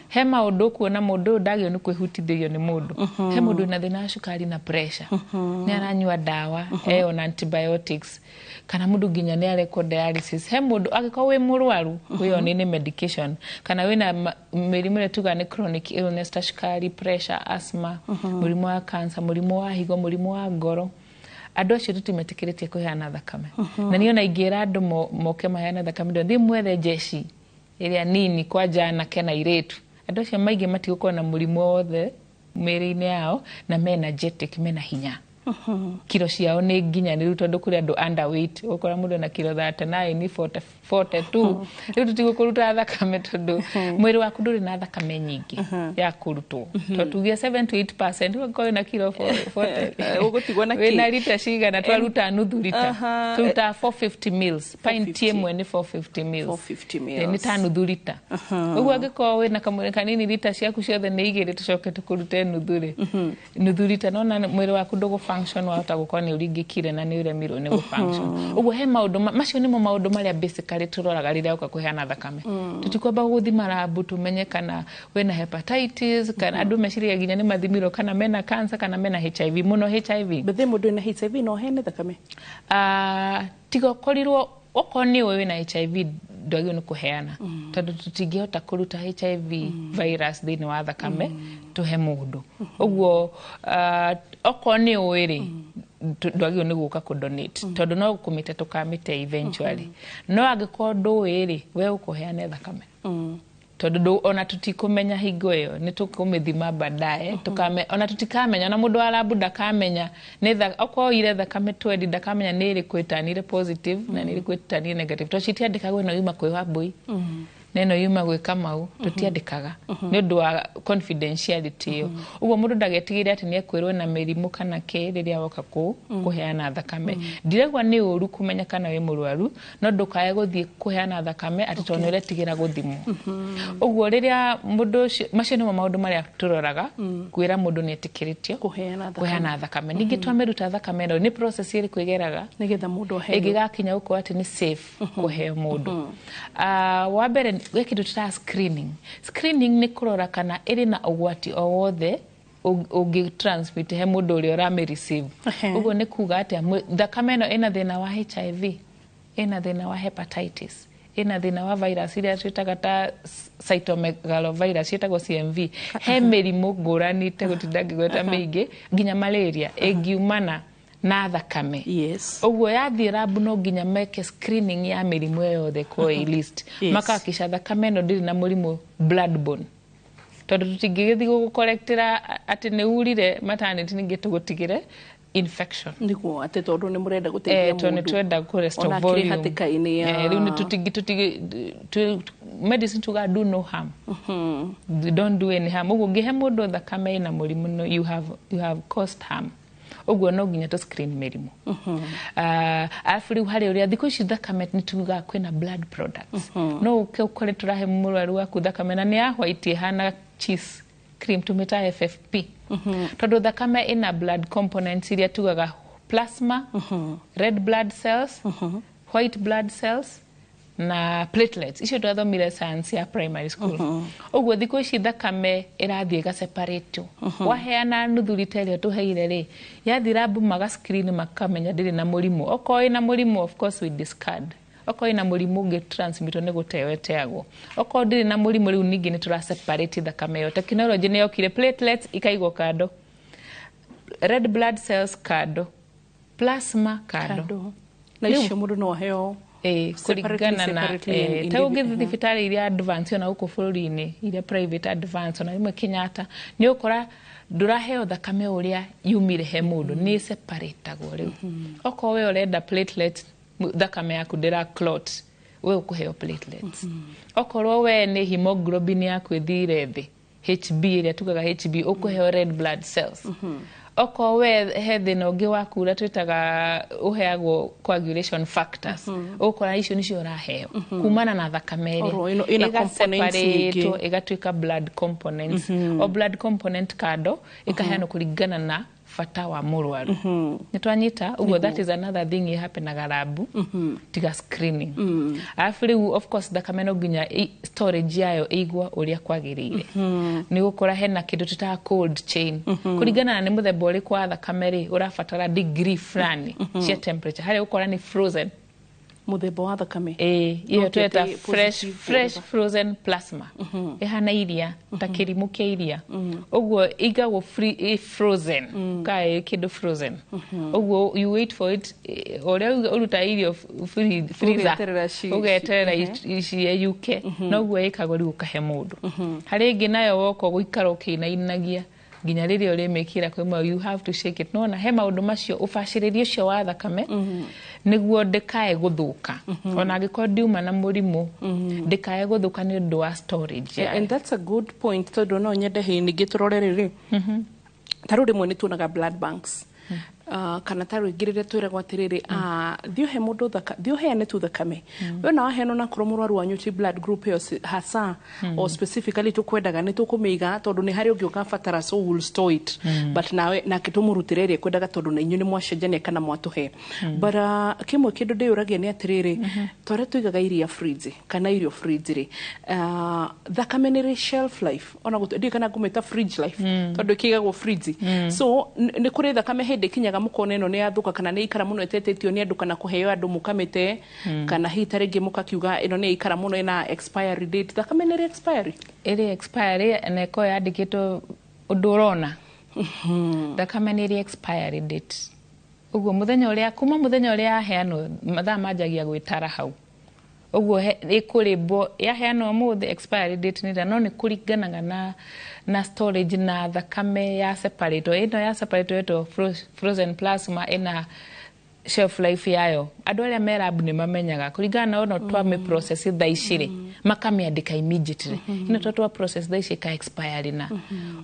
he maũndũ kuona mũndũ ndagĩo nĩ kwĩhutithĩrio nĩ mũndũ he mũndũ na thĩna wa cukari na pressure nĩ aranyua dawa on antibiotics kana mũndũ nginya nĩ arekwo dialysis he mũndũ angĩkorwo wĩ mũrwaru wĩyo nĩ medication kana wĩna mĩrimũ ĩrĩa tuga nĩ chronic illness ta cukari pressure asthma mũrimũ wa cancer mũrimũ wa higo mũrimũ wa ngoro andũ acio tũtimetĩkĩrĩtie kũheana thakame na niona ingĩra andũ moke maheana thakame ndĩ mwethe jeshi ĩrĩa nini kwa jana kena iretu andũ acio maingĩ matigũkorwo na mũrimũ wothe mĩrĩ-inĩ yao na energetic mena hinya kilo ciao nĩ nginyanĩru tondũ kũrĩ andũ underweight ũkora mũndũ na kilo 39 42 rĩu tũtigũkũruta thakame tondũ mwĩrĩ waku ndũrĩ na thakame nyingĩ ya kũrutwo tondũ tuge 7 to 8% ũgakorwo na kilo 40 ũgũtigwo na wĩna lita cigana twaruta nuthu lita tũruta 450 mils pint ĩmwe nĩ 450 mils nĩ ta nuthu lita ũguo angĩkorwo wĩna kamwĩrĩ kanini lita ciaku ciothe nĩ 2 tũcoke tũkũrute nuthu lita nona mwĩrĩ waku ndũgũfunction wahota gũkorwo nĩ ũringĩkire na nĩ ũremirwo nĩ gũfunction ũguo he maũndũ macio nĩmo maũndũ marĩa basically tũroraga rĩrĩa ũka kũheana thakame tũtikwamba gũthima labu tumenye kana wĩna hepatitis kana andũ meciragia nginya nĩ mathimirwo kana mena cancer kana mena HIV mũno HIV bethe mũndũ ena HIV no hene thakame tiga korirwo okorwo nĩ wĩna HIV ndwagĩrĩirwo nĩ kũheana tondũ tũtingĩhota kũruta HIV virus thĩinĩ wa thakame tũhe mũndũ ũguo okorwo nĩ wĩrĩ ndwagĩrĩirwo nĩ gũka kũdonate tondũ no kũmĩte tũkamĩte eventually no angĩkorwo ndũĩ-rĩ we ũkũheane thakame tondũ ona tũtikũmenya hingo ĩyo nĩ tũkũmĩthima baadaye ona tũtikamenya ona mũndũ wa labu ndakamenya okorwo ire thakame 20 ndakamenya nĩ ĩrĩkũ ĩtanire positive na nĩ ĩrĩkũ ĩtanire negative tondũ citiandĩkagwo ĩno yuma kwĩ Wambui neno yuma gwĩ Kamau tũtiandĩkaga nĩ ũndũ wa confidentiality ĩyo ũguo mũndũ ndagetigĩre atĩ nĩ ekwĩrwo na mĩrimũ kana kĩ rĩrĩa woka kũheana thakame ndiregwa nĩ ũru kũmenya kana wĩ mũrwaru no ndũkae gũthiĩ kũheana thakame atĩ tondũ nĩ ũretigĩra gũthimwo ũguo rĩrĩa mũndũ macio nĩmo maũndũ marĩa tũroraga kwĩra mũndũ nĩ etĩkĩrĩtio kũheana thakame ningĩ twamĩruta thakame ĩno nĩ process ĩrĩ kwĩgeraga nĩgetha mũndũ aheo ĩngĩgakinya gũkorwo atĩ nĩ safe kũheo mũndũ wa mbere gwĩ kĩndũ tũtaa screening nĩ kũrora kana ĩrĩ na ũgwati o wothe transmit he mundu uri urame receive ugo ni kuga ati thakame no ina thina wa HIV ina thina wa hepatitis ina thina wa virus iria twitaga ta cytomegalovirus yetagwo CMV he mirimu ngurani te gutinda ngigweta mingi nginya malaria engiumana na thakame uguo yathi lab no nginya meke screening ya mirimu yothe kwa list makakisha thakame no ndiri na murimu bloodborne tondu tutingigithi gukorektira ati ne urire maternity ningi tugutigire infection niguo ati tondu ni murenda guteithia mundu twenda ku restore volume hatikaini ya riu ni tutingi medicine to do no harm we don't do any harm uguo ngihe mundu thakame na murimu no you have caused harm uguo no nginya to screen mirimu afu riu hari uria thiko ici thakame ni tuga kwina blood products no ukore turahe murwaru waku thakame na ni ya white hana cheese cream tumita FFP tondu thakame ina blood components iria tugaga plasma red blood cells white blood cells na platelets icio twathomire science ya primary school uguo thiko ici thakame irathie ga separate waheana nuthu literio tuheire ri yathi lab maga screen makamenya ndiri na murimu oko ina murimu of course we discard oko ina murimu ge transmit ne guteweteagwo oko ndiri na murimu riu ningi ni tura separate thakame yo technology ne yokire platelets ikaigwo kado red blood cells kado plasma kado na icio mundu no heo kurigana na taugithi thibitari iria advance ona uko bururi-ini iria private advance ona imwe Kenyatta ni ukora nduraheo thakame uria yumire he mundu ni separatagwo riu oko we urenda platelets thakame yaku ndira clot we ukuheo platelets okorwo we ni hemoglobin yaku ithire thi HB iria tugaga HB ukuheo red blood cells oko we he thina ungi waku uria twitaga uheagwo coagulation factors ukora icio nicio uraheo kumana na thakame ina components nyingi igatuika blood components o blood component kado ikaheanwo kuringana na fata wa murwaru nitwanyita ugo that is another thing you happen na garabu tiga screening after of course thakame no nginya storage yayo igwa uria kwagirire ni gukora hena kindu tuta cold chain kuringana na ni muthemba uri kwa thakame ri urafatara degree fulani cia temperature hari ukora ni frozen muthemba wa thakame iyo tweta fresh frozen plasma ehana iria ta kirimu kia iria uguo igagwo free frozen kai kindu frozen uguo you wait for it oria uruta irio freezer ugeterera ici yuke no uguo ikagwo riu kahe mundu hari ingi nayo woko guikara ukinainagia nginya riri uri mekira kwema you have to shake it no na he maundu macio ufashiririe ucio wa thakame niguo ndikae guthuka ona giko ndiuma na murimu ndikae guthuka ni undu wa storage and that's a good point tondu no nyende hi ningi turorerere taru rimwe ni tunaga blood banks kana taru igirire twiragwo atiriri thiuhe mundu thiuheane tu thakame we na waheano na kuro murwaru wanyu ti blood group yo hasa or specifically tukwendaga ni tukumiga tondu ni hari ungi ukafatara so will store it but nawe na kitumurutirerie kwendaga tondu na inyu ni mwashenjania kana mwatuhe but kimwe kindu ndiuragia ni atiriri tware tuigaga iria fridge kana irio fridge ri thakame ni shelf life ona gutu kana ngumeta fridge life tondu kigagwo fridge so ni kuri thakame hindi kinyaga mukone no ni athuka kana ni ikara muno etetetio ni andu kana kuheo andu mukamete kana hitare ngi mukakiuga ino ni ikara muno ina expiry date thakame ni expiry iri expiry na ko yandikitwo udurona thakame ni expiry date uguo muthenya uria kuma muthenya uria aheano mathaa manjagia gwitara hau uguo ikuribwo yaheano muthe expiry date ni no ni kuringanaga na storage na thakame ya separate ino ya separate to frozen plasma ina shelf life yayo andu aria me lab ni mamenyaga kuringana ono twame process thaicire makamiandika immediately ino twa process thaici ka expire na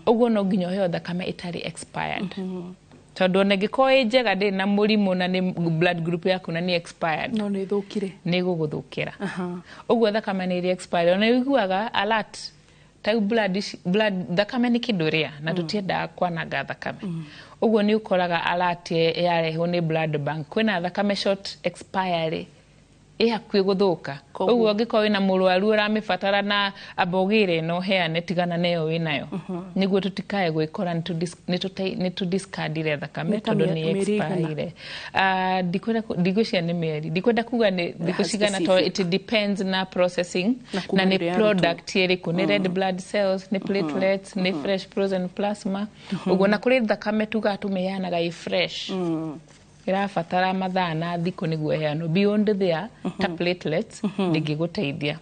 uguo no nginya heo thakame itari expired tondu negiko njega ndi na murimu na ni blood group yaku na ni expired no ni thukire ni guguthukira uguo thakame ni expired ona iguaga alert ta blood thakame ni kinduria na tutienda kwananga thakame uguo ni ukoraga alert yareho ni blood bank kwina thakame short expiry hakuhĩ gũthũka ũguo angĩkorwo wĩna mũrwaru ũramĩbatara na abogire no heane tigana nayo wĩnayo nĩguo tũtikae gwĩkora nĩ tũdiscardire thakame tondũ nĩ expire ndigwĩciria nĩ mĩeri ndikwenda kuga nĩ thikũ cigana tondũ it depends na processing na nĩ product ĩrĩkũ nĩ red blood cells nĩ platelets nĩ fresh frozen plasma ũguo na kũrĩ thakame tuga tũmĩheanaga ĩ fresh irabatara mathaa na thikũ nĩguo heano beyond there ta platelets ndingĩgũteithia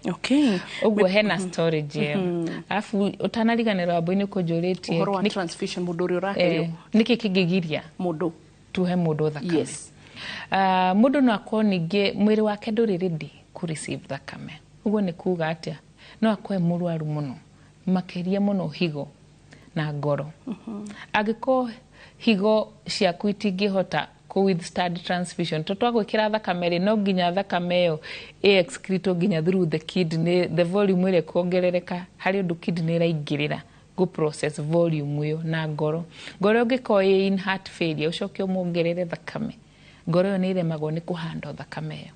ũguo hena storage ĩyo alafu ũtanariganĩrwo wambo-inĩ kũnjũrĩtie ũhoro wa transfusion mũndũ ũrĩa ũraherio nĩkĩ kĩngĩgiria mũndũ tuhe mũndũ thakame mũndũ no akorwo ningĩ mwĩrĩ wake ndũrĩ ready kũ receive thakame ũguo nĩ kuga atĩa no akorwo mũrwaru mũno makĩria mũno higo na ngoro angĩkorwo higo ciaku itingĩhota withstand transfusion twagwĩkĩra thakame rĩ no nginya thakame ĩyo excrete nginya through the kidney the volume ĩrĩa kuongerereka harĩ ũndũ kidney ĩraingĩrĩra go process volume ĩyo na ngoro ũngĩkorwo in heart failure ũcoke ũmongerere thakame ngoro ĩyo nĩ iremagwo nĩ kũhandwo thakame ĩyo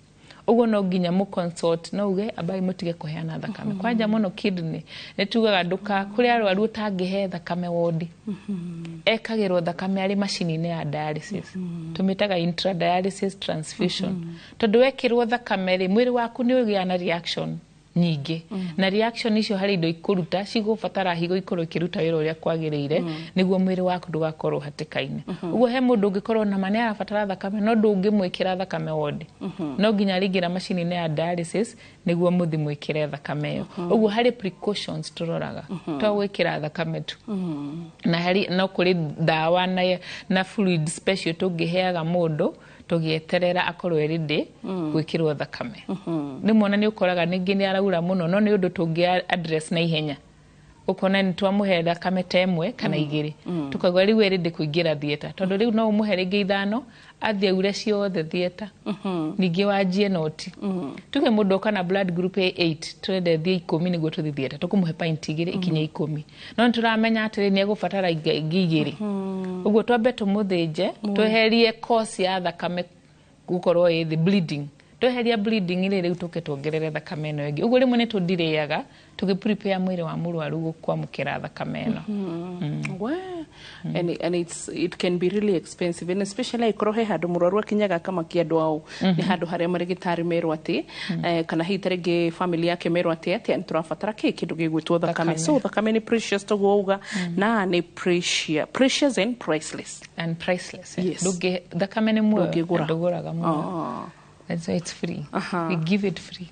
ũguo no nginya mũ consult no uge abai mutige kuheana thakame kwanja mũno kidney nĩ tugaga nduka kũrĩ arwaru ũtangĩhe thakame wodi ekagĩrwo thakame arĩ macini-inĩ ya dialysis tumĩtaga intradialysis transfusion tondũ wekĩrwo thakame rĩ mwĩrĩ waku nĩ ũgĩa na reaction nyingĩ na reaction icio harĩ indo ikũruta cigũbatara higo ikorwo ikĩruta wĩra ũrĩa kwagĩrĩire nĩguo mwĩrĩ waku ndũgakorwo hatĩka-inĩ ũguo he mũndũ ũngĩkorwo na mane arabatara thakame no ndũngĩmwĩkĩra thakame wodi no nginya aringĩra macini-inĩ ya dialysis nĩguo mũthi mwĩkĩre thakame ĩyo ũguo harĩ precautions tũroraga twagwĩkĩra thakame tu na harĩ no kũrĩ ndawa na fluid special tũngĩheaga mũndũ tũgĩeterera akorwo ready gwĩkĩrwo thakame rĩmwe na nĩ ũkoraga ningĩ nĩ araura mũno no nĩ ũndũ tũngĩ address na ihenya ukona ni twamũhe thakame ta ĩmwe kana igĩrĩ tukagwa rĩu ready kũingĩra theater tondũ rĩu no ũmũhe rĩngĩ ithano athiĩ aure ciothe theater ningĩ wanjie noti tuge mũndũ kana blood group 8 twende thie 10 nĩguo tũthi theater tũkũmũhe pint igĩrĩ ikinya 10 no nĩtũramenya atĩ nĩ egũbatara ingĩ igĩrĩ ũguo twambe tũmũthĩnje tweherie course ya thakame gũkorwo ĩthĩ bleeding tweheria bleeding ile rĩu tũke tuongerere thakame ĩno ĩngĩ ũguo rĩmwe nĩ tũndireaga prepare mwĩrĩ wa mũrwaru kwamũkĩra thakame ĩno and it can be really expensive and especially ikorwo he handũ mũrwaru akinyaga akamakia andũ ao nĩ handũ harĩa marĩgĩtarĩ merwo atĩ kana hihi tarĩngĩ family yake merwo atĩ nĩ tũrabatara kĩndũ gĩgwĩtwo thakame so thakame nĩ precious toguo uga na nĩ precious and priceless thakame nĩ muoyo ndũgũraga muoyo and so it's free we give it free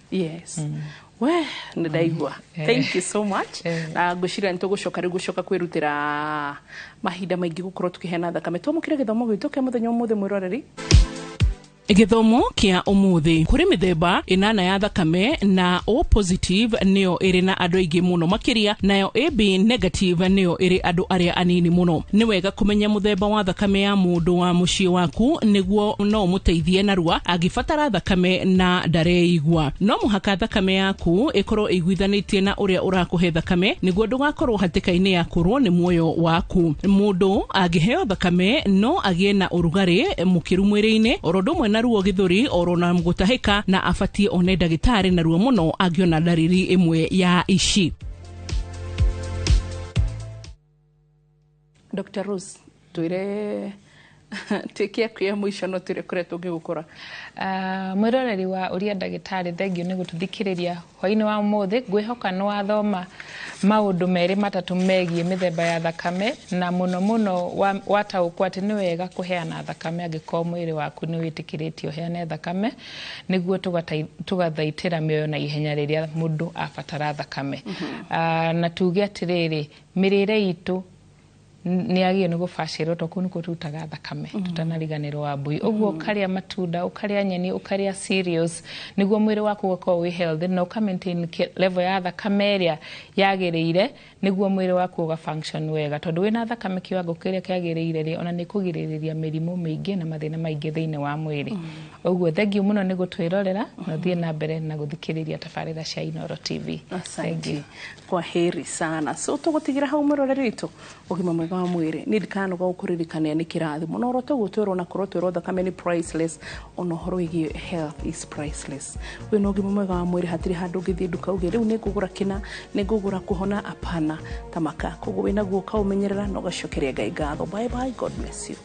we ndaigua thank you so much na ngwĩciria nĩtũgũcoka rĩu gũcoka kwĩrutĩra mahinda maingĩ gũkorwo tũkĩheana thakame twamũkĩre gĩthomo gitũ kĩa mũthenya ũmũthĩ mwĩroreri gĩthomo kĩa ũmũthĩ kũrĩ mĩthemba ĩnana ya thakame na O positive nĩyo ĩrĩ na andũ aingĩ mũno makĩria nayo AB negative nĩyo ĩrĩ andũ arĩa anini mũno nĩ wega kũmenya mũthemba wa thakame ya mũndũ wa mũciĩ waku nĩguo no mũteithie narua angĩbatara thakame na ndareigua no mũhaka thakame yaku ĩkorwo ĩiguithanĩtie na ũrĩa ũrakũhe thakame nĩguo ndũgakorwo hatĩka-inĩ ya kũrwo nĩ muoyo waku mũndũ angĩheo thakame no agĩe na ũrugarĩ mũkĩru mwĩrĩ-inĩ oro ndũmwe na ruo gĩthũri oro na gũtahĩka na abatie one ndagĩtarĩ na ruo mũno angĩona ndariri ĩmwe ya ici. Dr. Rose twire tiki ya mwisho no tire kure tũngĩgũkora mwĩroreri wa ũrĩa ndagĩtarĩ thengio nĩ gũtũthikĩrĩria hwainĩ wa ũmũthĩ ngwĩhoka nĩ wathoma maũndũ merĩ matatũ megiĩ mĩthemba ya thakame na mũno wataũkwo atĩ nĩ wega kũheana thakame angĩkorwo mwĩrĩ waku nĩ wĩtĩkĩrĩtio ũheane thakame nĩguo tũgathaitĩra mĩoyo na ihenya rĩrĩa mũndũ abatara thakame na tuge atĩrĩrĩ mĩrĩre itũ nĩ agĩe nĩ gũbacĩrwo tondũ nĩkuo tũrutaga thakame tũtanariganĩrwo wa mbui ũguo ũkarĩa matunda ũkarĩa nyeni ũkarĩa cereals nĩguo mwĩrĩ waku ũgakorwo wĩ healthy na ũka maintain level ya thakame ĩrĩa yagĩrĩire nĩguo mwĩrĩ waku ũga function wega tondũ wĩna thakame kiwango kĩrĩa kĩagĩrĩire rĩ ona nĩ kũgirĩrĩria mĩrimũ mĩingĩ na mathĩna maingĩ thĩinĩ wa mwĩrĩ ũguo thengiũ mũno nĩ gũtwĩrorera na thiĩ na mbere na gũthikĩrĩria tabarĩra cia Inooro TV asante kwa heri sana so tũgũtigira hau mwĩroreri witũ ũgima mwega mwega wa mwiri ni ndikano gwa kuririkania ni kirathimo no roto gutwirwo na kurotwirwo thakame ni priceless ono horo igi health is priceless we no gimo mwega wa mwiri hatiri handu ngithie nduka uge riu ni ngugura kina ni ngugura kuhona apana tamaka koguo wina guo ka umenyerera no gacokeria Ngai ngatho bye bye god bless you